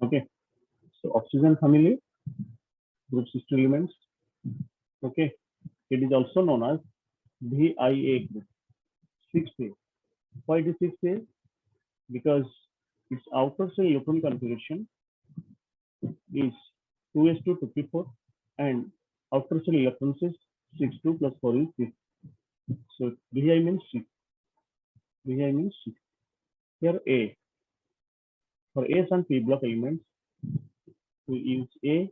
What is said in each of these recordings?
Okay, so oxygen family, group 60 elements. Okay, it is also known as VIA group, 6A. Why it is 6A? Because its outer cell electron configuration is 2s2 and outer cell electrons is 6 2 plus 4 is 6. So VI means 6. VI means 6. Here A. For S and P block elements, we use A,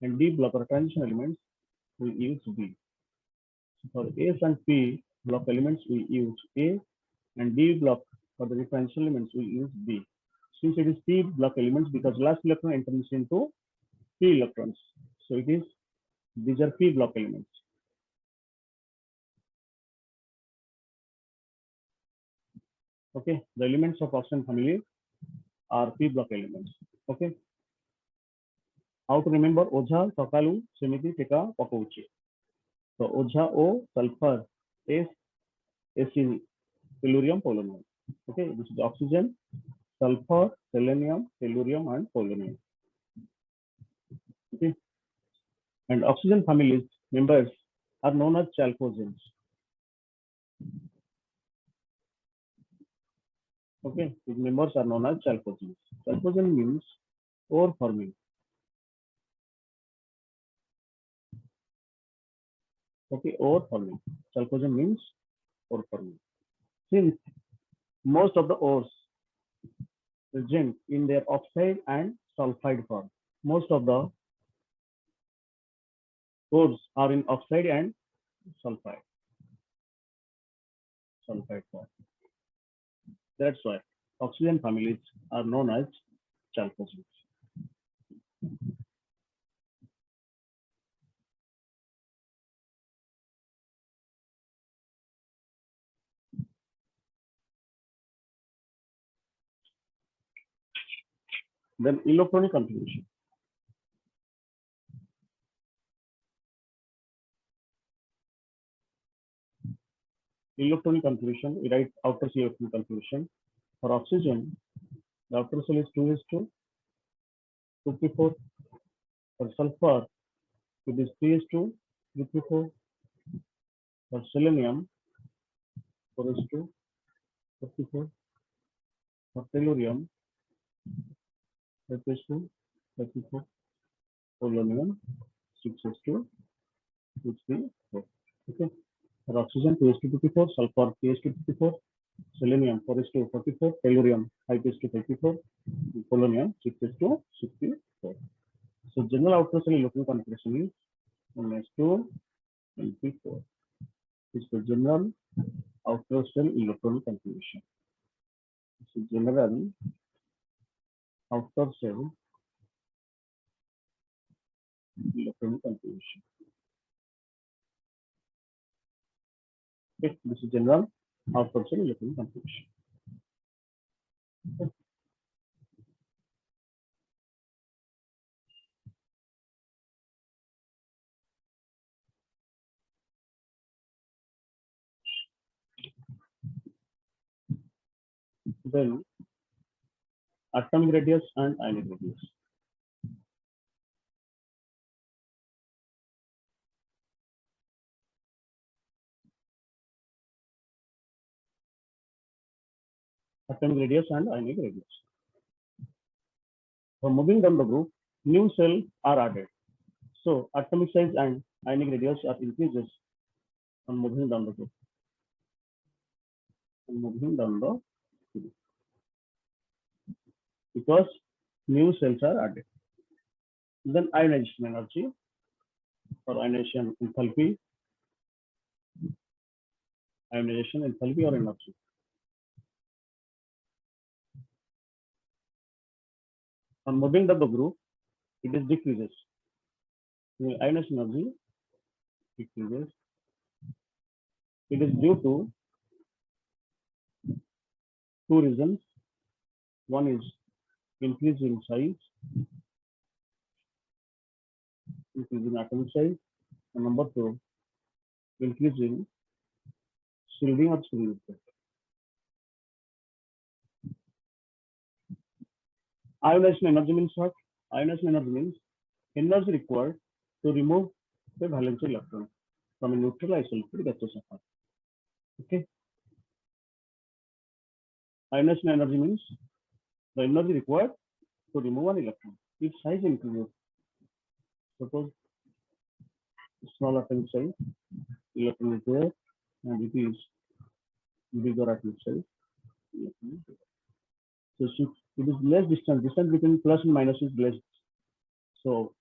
and D block or transition elements, we use B. So for S and P block elements, we use A, and D block for the transition elements, we use B. Since it is P block elements, because last electron enters into P electrons, so it is, these are P block elements. Okay, the elements of oxygen family are P block elements. Okay, how to remember? Oja sakalu semiti tika pakauchi. So Oja O, sulfur, S, Ac, tellurium, polonium. Okay, this is oxygen, sulfur, selenium, tellurium, and polonium. Okay, and oxygen families members are known as chalcogens. Okay, these members are known as chalcogens. Chalcogen means ore forming. Okay, ore forming. Chalcogen means ore forming. Since most of the ores present in their oxide and sulfide form, most of the ores are in oxide and sulfide form. That's why oxygen families are known as chalcogens. Then electronic configuration. Electronic configuration, we write outer cell electronic configuration. For oxygen, the outer cell is 2s2 For sulfur, it is 3s2 For selenium, 4s2 For tellurium, 5s2 Polonium, 6s2 Okay. For oxygen, 2s2 sulfur, 3s2 selenium, 4s2 tellurium, 5s2 polonium, 6s2 So general outer cell electron configuration is 1s2 and P4. This is the general outer cell electron configuration. This is general outer cell electron configuration. Okay, this is general outer cell electron configuration. Okay. Then atomic radius and ionic radius. Atomic radius and ionic radius. For moving down the group, new cells are added. So atomic size and ionic radius are increases on moving down the group. Because new cells are added. Then ionization energy or ionization enthalpy or energy. On moving down the group, it is decreases. The ionization energy decreases. It is due to two reasons. One is increase in size, increase in atomic size, and number two, increase in shielding or shielding effect. Ionization energy means what? Ionization energy means energy required to remove the valence electron from a neutral isolated gaseous phase. Okay. Ionization energy means the energy required to remove an electron. If size increases, suppose small atomic size, electron is there, and it is bigger atomic size. So it is less distance. Distance between plus and minus is less. So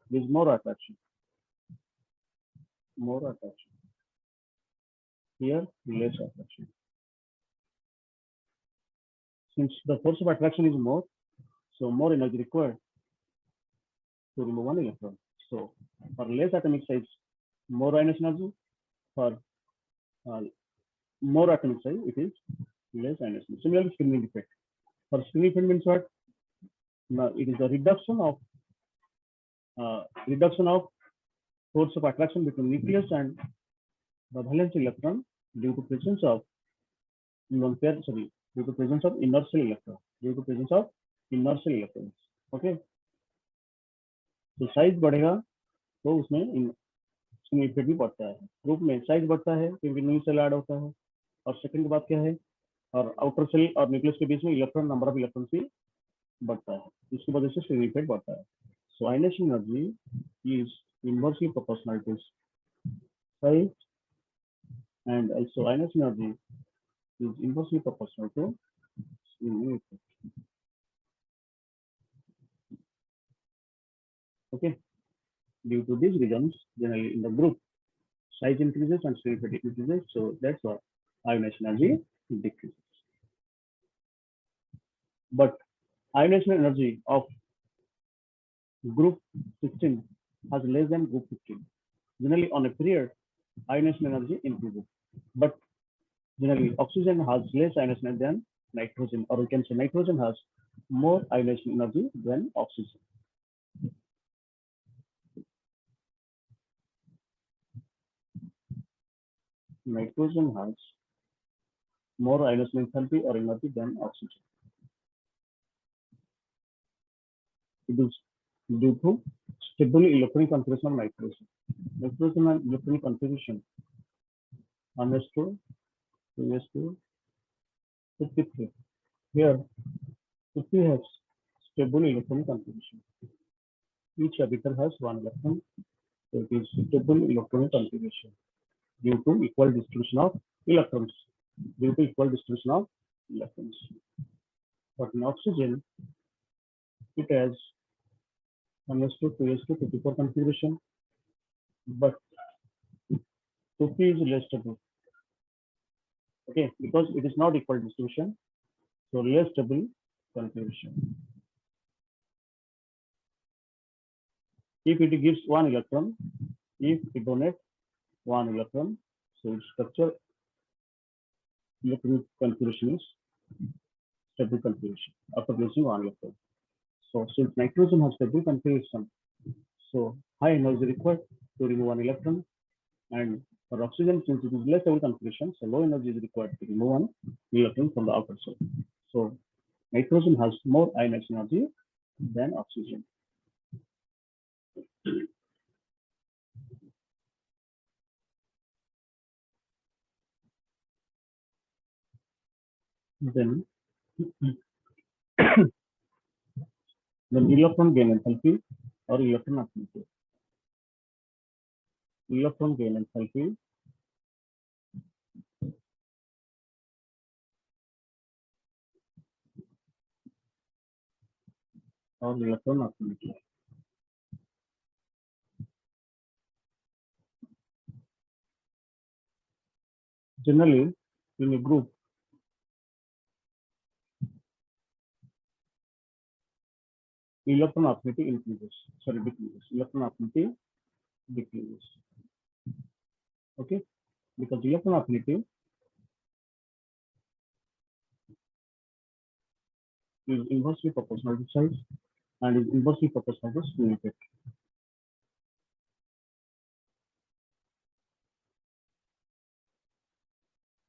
there is more attraction. More attraction. Here, less attraction. Since the force of attraction is more, so more energy required to remove one electron. So for less atomic size, more ionization energy. For more atomic size, it is less ionization. Similarly, Stirling effect. For Stirling effect means what? Now, it is a reduction of force of attraction between nucleus and the valence electron due to presence of due to presence of inertial electron, okay. तो size बढ़ेगा तो उसमें effect भी बढ़ता है। Group में size बढ़ता है क्योंकि न्यू सेल ऐड होता है, और सेकंड बात क्या है, और आउटर सेल और न्यूक्लियस के बीच में इलेक्ट्रॉन नंबर ऑफ इलेक्ट्रॉन भी बढ़ता है, इसकी वजह से स्ट्रिंग इफेक्ट बढ़ता है। So ionization energy is inversely proportional to size, and also ionization energy is inversely proportional to string effect. Okay, due to these reasons, generally in the group, size increases and string effect increases, so that's why ionization energy decreases. But ionization energy of group 16 has less than group 15. Generally, on a period, ionization energy increases, but generally oxygen has less ionization than nitrogen, or we can say nitrogen has more ionization energy than oxygen. Nitrogen has more ionization enthalpy or energy than oxygen. It is due to stable electronic configuration of nitrogen. Nitrogen and electronic configuration 1s2, 2s2, 53. Here, 50 has stable electronic configuration. Each orbital has one electron, so it is stable electronic configuration due to equal distribution of electrons. But in oxygen, it has 1s2, 2s2, 54 configuration, but 50 is less stable. Okay, because it is not equal distribution, so less stable configuration. If it gives one electron, if it donates one electron, so its structure electronic configuration is stable configuration after placing one electron. So since nitrogen has stable configuration, so high energy required to remove one electron, and for oxygen, since it is less stable configuration, so low energy is required to remove one electron from the outer cell. So nitrogen has more ionization energy than oxygen. Then electron gain enthalpy or electron affinity. Electron gain enthalpy or electron affinity. Generally, in a group, electron affinity decreases. Electron affinity decreases. Okay, because electron affinity is inversely proportional to size and is inversely proportional to string effect.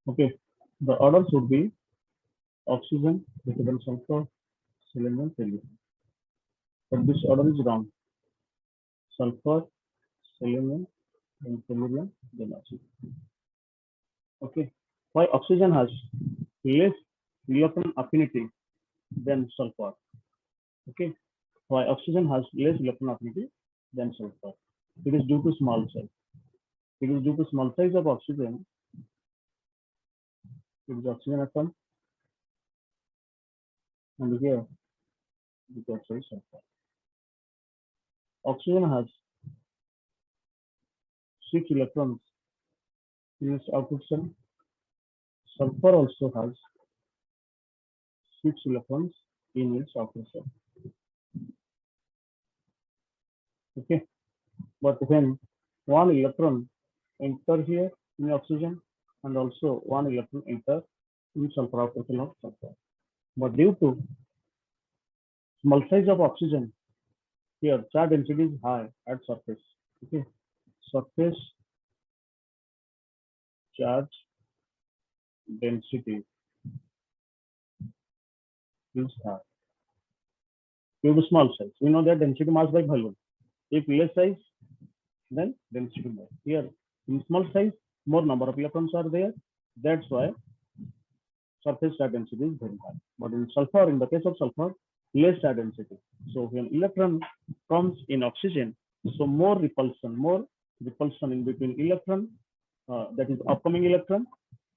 Okay, the order should be oxygen greater than sulfur, selenium, selenium. But this order is wrong. Sulfur, selenium, then selenium, then oxygen. Okay. Why oxygen has less electron affinity than sulfur? Okay. Why oxygen has less electron affinity than sulfur? It is due to small size. It is due to small size of oxygen. It is oxygen atom, and here it is also sulfur. Oxygen has 6 electrons in its output cell. Sulfur also has 6 electrons in its output cell. Okay, but when one electron enter here in oxygen and also one electron enter in sulfur output cell of sulfur. But due to small size of oxygen, here charge density is high at surface. Okay, surface charge density is high due to small size. We know that density mass by volume. If less size, then density more. Here, in small size, more number of electrons are there. That's why surface charge density is very high. But in sulfur, in the case of sulfur, less charge density. So when electron comes in oxygen, so more repulsion in between electron, that is upcoming electron,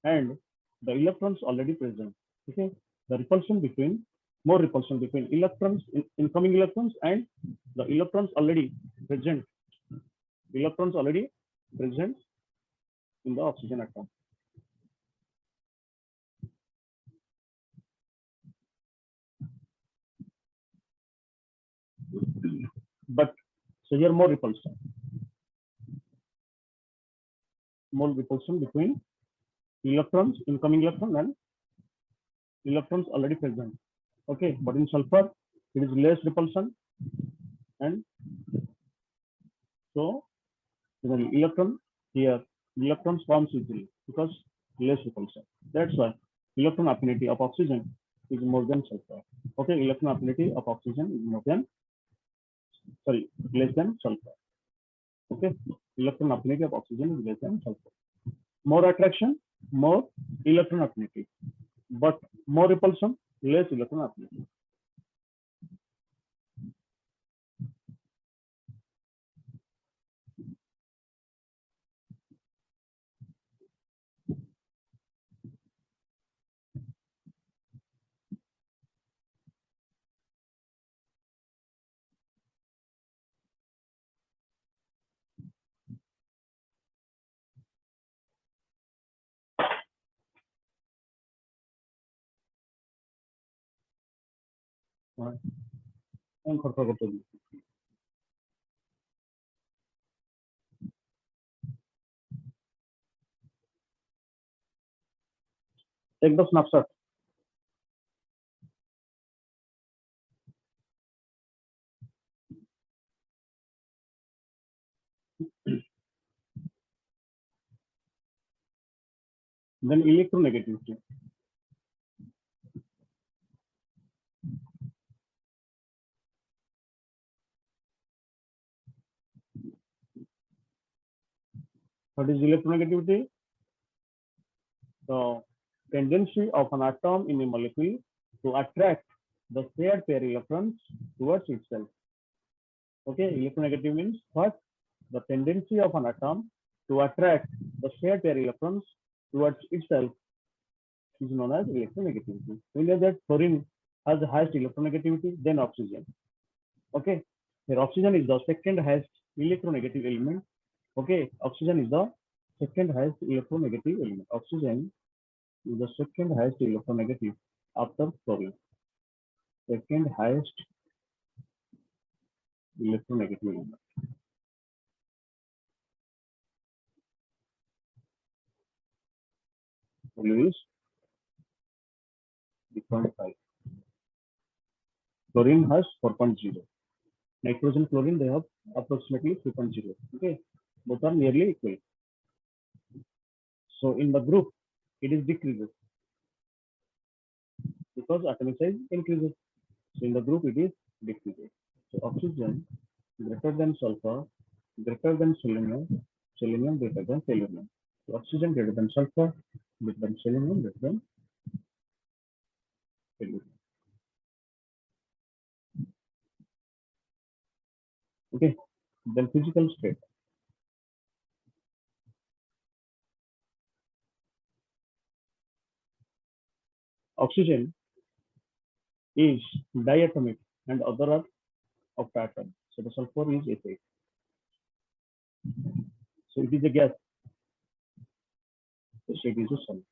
and the electrons already present. Okay, the repulsion between more repulsion between electrons, incoming electrons, and the electrons already present. Electrons already present in the oxygen atom. But so here more repulsion between electrons, incoming electron, and electrons already present. Okay, but in sulfur it is less repulsion, and so the electrons forms easily because less repulsion. That's why electron affinity of oxygen is more than sulfur. Okay, electron affinity of oxygen is less than sulfur. Okay, electron affinity of oxygen is less than sulfur. More attraction, more electron affinity, but more repulsion, less electron affinity. Right. Take the snapshot. Then electronegativity. What is electronegativity? The tendency of an atom in a molecule to attract the shared pair electrons towards itself. Okay, electronegative means what? The tendency of an atom to attract the shared pair electrons towards itself is known as electronegativity. We know that fluorine has the highest electronegativity, then oxygen. Okay, here oxygen is the second highest electronegative element. Okay, oxygen is the second highest electronegative element. Oxygen is the second highest electronegative after fluorine. Second highest electronegative element. Value is 3.5. Chlorine has 4.0. Nitrogen, chlorine, they have approximately 3.0. Okay, both are nearly equal. So in the group, it is decreases because atomic size increases. So in the group it is diffused. So oxygen greater than sulfur, greater than selenium, selenium greater than selenium. So oxygen greater than sulfur, greater than selenium, greater than selenium. Okay, then physical state. Oxygen is diatomic and other are octatom. So the sulfur is H8. So it is a gas. So it is a solid.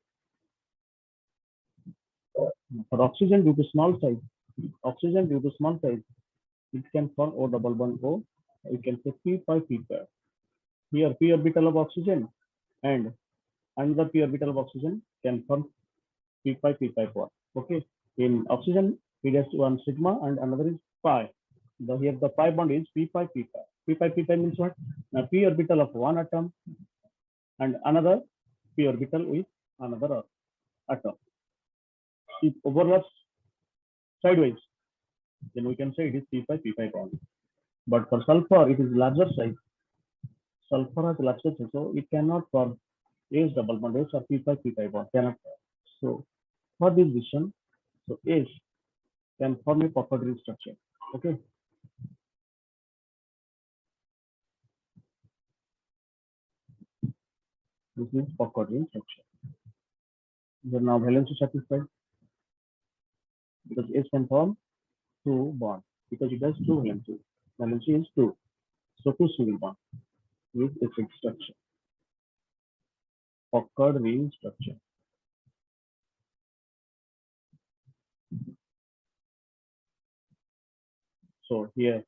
For oxygen due to small size, it can form O double bond O. You can say P5 P5. Here P orbital of oxygen and another P orbital of oxygen can form P5 P5 bond. Okay. In oxygen, it has one sigma and another is pi. Here the pi bond is P5 P5. P5 P5 means what? Now P orbital of one atom and another P orbital with another atom. It overlaps sideways, then we can say it is P5 P5 bond. But for sulfur, it is larger size. Sulfur has larger size, so it cannot form H double bond H or P5 P5 bond. Cannot form. So for this reason, so H can form a Popper ring structure. Okay. This is Popper ring structure. Then now valency satisfied because H can form two bonds because it has two valency. Valency is two, so two single bond with a fixed structure. Popper ring structure. So here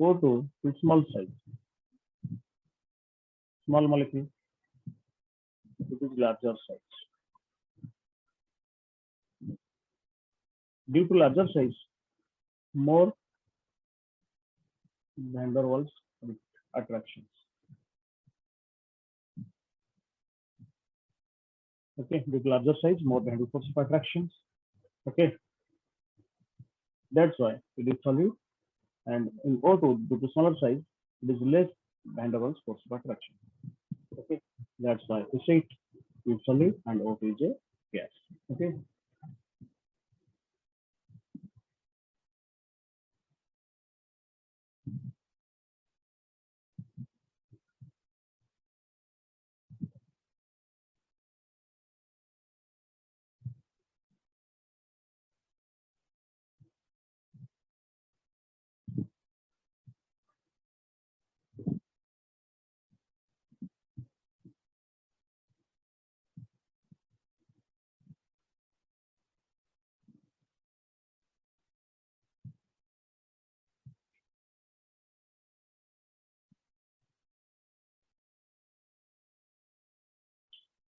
O2 is small size, small molecule. It is larger size. Due to larger size, more van der Waals attractions. Okay, due to larger size, more van der Waals of attractions. Okay, that's why it is solid. And in O2, due to smaller size, it is less van der Waals force of attraction. Okay, that's why H8 is solid and O2 is a gas. Okay.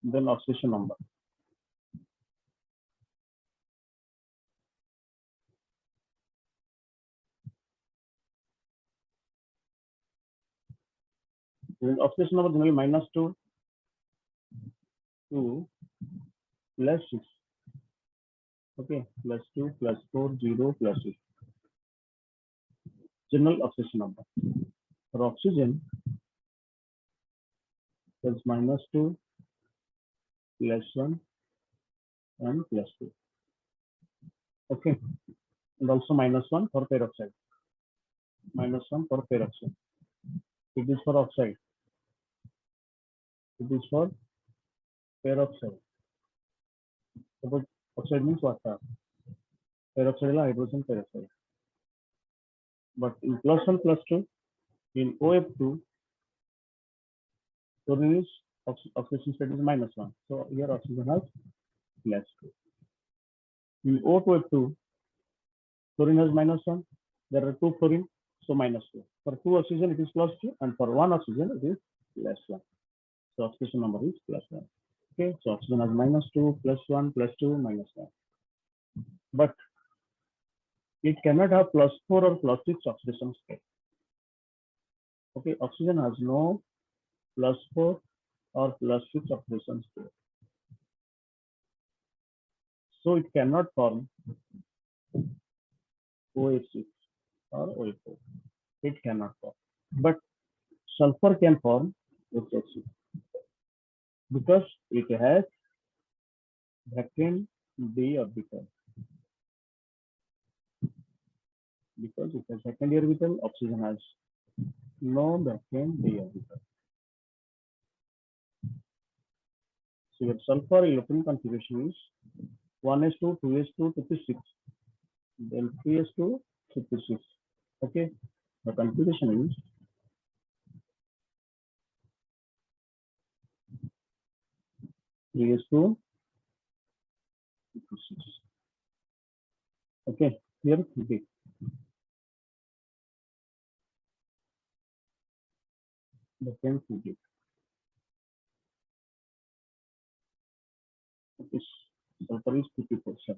Then oxidation number. Then oxidation number generally -2 to +6. Okay, +2, +4, 0, +6. General oxidation number. For oxygen, there's -2, +1, and +2. Okay, and also -1 for peroxide. -1 for peroxide. It is for oxide. It is for peroxide. Suppose oxide means water. Peroxide is hydrogen peroxide. But in +1, +2, in OF2, chlorine is oxidation state is -1. So here oxygen has +2. In O2F2, chlorine has -1. There are two chlorine, so -2. For two oxygen, it is +2, and for one oxygen, it is +1. So oxidation number is +1. Okay, so oxygen has -2, +1, +2, -1. But it cannot have +4 or +6 oxidation state. Okay, oxygen has no +4 or +6 oxidation state. So it cannot form OH6 or OH4. It cannot form. But sulfur can form HH6 because it has vacant d orbital. Because it has second orbital, oxygen has no vacant d orbital. So your sulfur electron configuration is 1s2, 2s2, 56, then 3s2, 56. Okay, the configuration is 3s2, 56. Okay, here big. The same big. Okay, sulfur is 50%.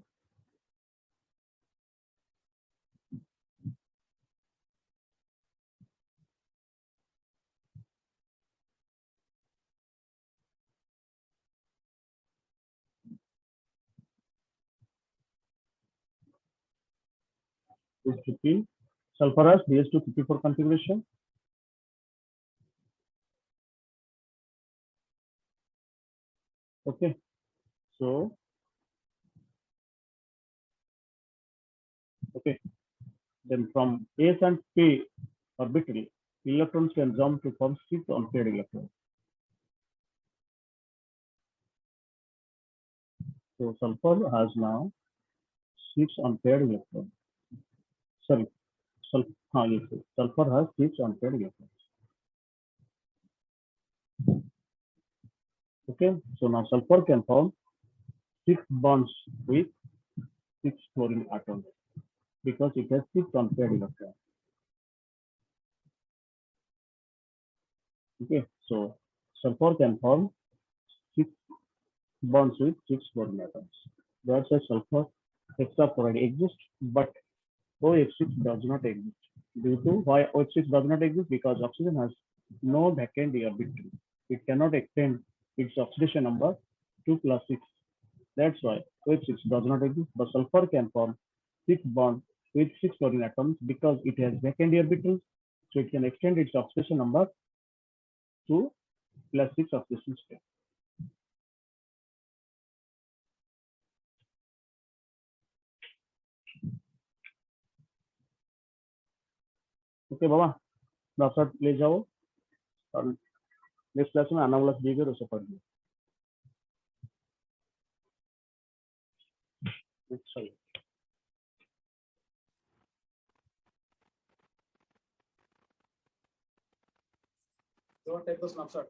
Is 50. Sulfur has DS254 configuration. Okay, so okay, then from S and P orbital, electrons can jump to form 6 unpaired electrons. So sulfur has now 6 unpaired electrons. Sorry, yes, sulfur has 6 unpaired electrons. Okay, so now sulfur can form 6 bonds with 6 fluorine atoms because it has 6 unpaired electrons. Okay, so sulfur can form 6 bonds with 6 fluorine atoms. That's why sulfur hexafluoride exists, but OH6 does not exist. Due to why OH6 does not exist? Because oxygen has no vacant d orbital. It cannot extend its oxidation number 2 plus 6. That's why OH6 does not exist, but sulfur can form 6 bonds with 6 fluorine atoms because it has vacant d orbitals, so it can extend its oxidation number to plus 6 oxidation state. Okay Baba doctor ले जाओ और next class में अनावलस behaviour उसे पढ़ लो सही Don't take the snapshot.